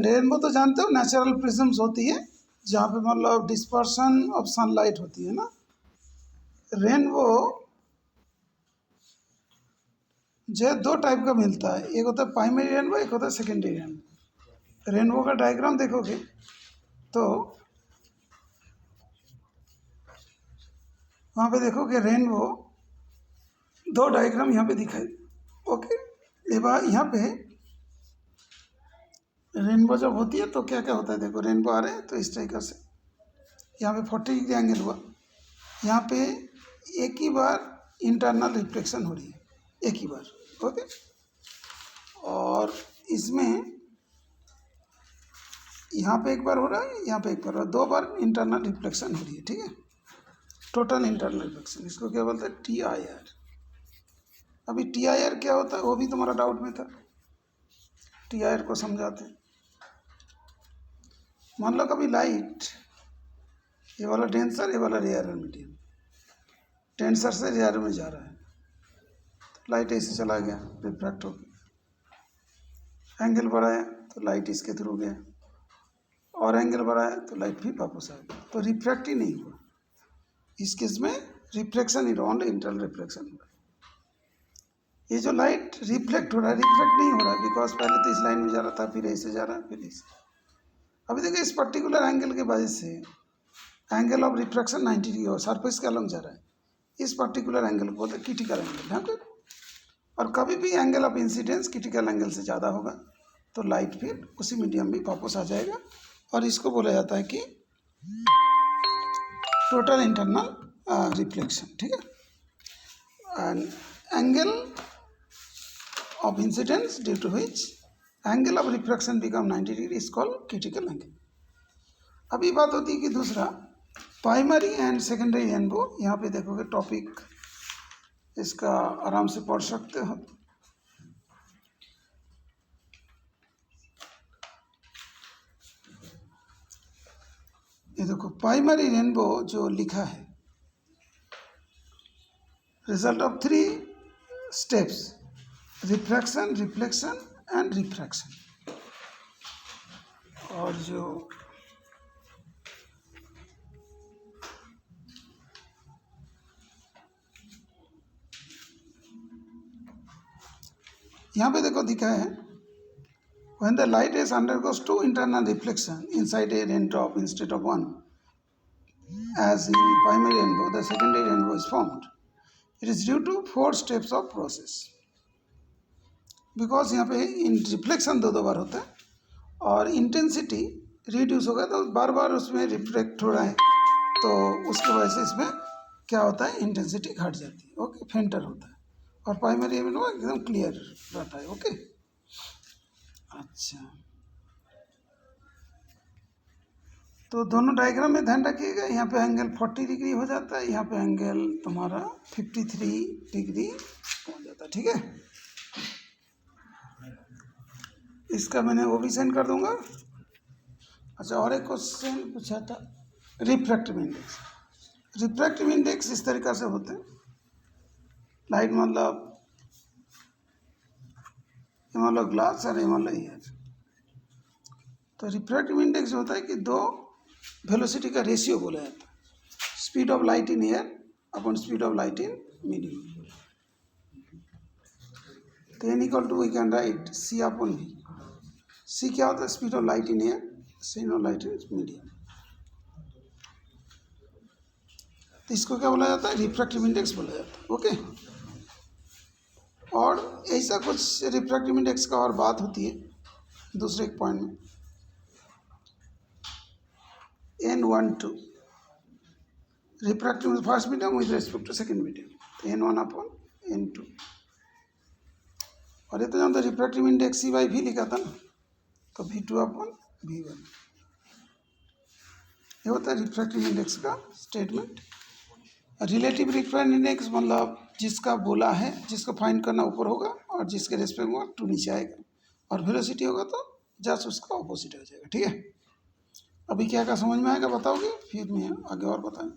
Rainbow तो जानते हो नेचुरल प्रिज्म्स होती है जहाँ पे मतलब डिस्पर्शन ऑफ सनलाइट होती है ना। रेनबो जो दो टाइप का मिलता है, एक होता है प्राइमरी रेनबो, एक होता है सेकेंडरी रेनबो। रेनबो का डायग्राम देखोगे तो वहाँ पे देखोगे रेनबो दो डायग्राम यहाँ पे दिखाई। ओके, यहाँ पे रेनबो जब होती है तो क्या क्या होता है, देखो रेनबो आ रहे हैं तो इस तरीके से यहाँ पे 40 डिग्री एंगल हुआ, यहाँ पे एक ही बार इंटरनल रिफ्लेक्शन हो रही है, एक ही बार। ओके, और इसमें यहाँ पे एक बार हो रहा है, यहाँ पे एक बार हो रहा है, दो बार इंटरनल रिफ्लेक्शन हो रही है। ठीक है, टोटल इंटरनल रिफ्लेक्शन, इसको क्या बोलते हैं, TIR। अभी TIR क्या होता है वो भी तुम्हारा डाउट में था, TIR को समझाते हैं। मान लो कभी लाइट, ये वाला डेंसर, ये वाला रेयर मीडियम, डेंसर से रेयर में जा रहा है तो लाइट ऐसे चला गया, रिफ्रैक्ट हो गया। एंगल बढ़ाया तो लाइट इसके थ्रू गया, और एंगल बढ़ाया तो लाइट भी वापस आ गया, तो रिफ्रैक्ट ही नहीं हुआ। इस केस में रिफ्लेक्शन ही रहा, इंटरनल रिफ्लेक्शन हो रहा है। ये जो लाइट रिफ्लेक्ट हो रहा है, रिफ्लेक्ट नहीं हो रहा है बिकॉज पहले तो इस लाइन में जा रहा था, फिर ऐसे जा रहा है, फिर ऐसे। अभी देखिए इस पर्टिकुलर एंगल के वजह से एंगल ऑफ रिफ्रैक्शन 90 डिग्री हो, सरफेस के अलग जा रहा है, इस पर्टिकुलर एंगल को बोलते हैं क्रिटिकल एंगल। हाँ, और कभी भी angle of incidence critical angle से ज़्यादा होगा तो लाइट फिर उसी मीडियम में वापस आ जाएगा, और इसको बोला जाता है कि टोटल इंटरनल रिफ्लेक्शन। ठीक है, and angle of incidence due to which angle of refraction become 90 degree is called critical angle। अभी बात होती है कि दूसरा प्राइमरी एंड सेकेंडरी रेनबो। यहाँ पे देखोगे टॉपिक इसका आराम से पढ़ सकते हो। ये देखो प्राइमरी रेनबो जो लिखा है, result of 3 steps, refraction, reflection and refraction. और जो यहाँ पे देखो दिखा है, when the light rays undergoes 2 internal reflection inside a raindrop instead of 1, as in primary rainbow, the secondary rainbow is formed. It is due to 4 steps of process। Because यहाँ पे इन reflection दो बार होता है और इंटेंसिटी रिड्यूस हो गया, तो बार बार उसमें रिफ्लेक्ट हो रहा है, तो उसकी वजह से इसमें क्या होता है, इंटेंसिटी घट जाती है। ओके, फेंटर होता है, और प्राइमरी में एकदम क्लियर रहता है। ओके, अच्छा, तो दोनों डायग्राम में ध्यान रखिएगा, यहाँ पे एंगल 40 डिग्री हो जाता है, यहाँ पे एंगल तुम्हारा 53 डिग्री हो जाता है। ठीक है, इसका मैंने वो भी सेंड कर दूंगा। अच्छा, और एक क्वेश्चन पूछा था, रिफ्रैक्टिव इंडेक्स। रिफ्रैक्टिव इंडेक्स इस तरीक़ा से होते हैं, लाइट मतलब ग्लास और मतलब एयर। तो रिफ्रैक्टिव इंडेक्स होता है कि दो वेलोसिटी का रेशियो बोला जाता है, speed of light in air upon speed of light in medium. तो n equal to we can write C upon V। C क्या होता है, speed of light in air, speed of light in medium. तो इसको क्या बोला जाता है, रिफ्रैक्टिव इंडेक्स बोला जाता है। ओके, और ऐसा कुछ रिफ्रैक्टिव इंडेक्स का और बात होती है दूसरे एक पॉइंट में, N12 refractive first medium with respect to second medium, तो N1 अपॉन N2। और ये तो जानते रिफ्रैक्टिव इंडेक्स C/V लिखा था ना, तो V2 अपॉन V1। ये होता है रिफ्रैक्टिव इंडेक्स का स्टेटमेंट। रिलेटिव रिफ्रैक्टिव इंडेक्स मतलब जिसका बोला है, जिसको फाइंड करना ऊपर होगा और जिसके रेस्पेक्ट में 2 नीचे आएगा, और वेलोसिटी होगा तो जस्ट उसका ऑपोजिट हो जाएगा। ठीक है, अभी क्या समझ में आएगा बताओगे, फिर मैं आगे और बताएं।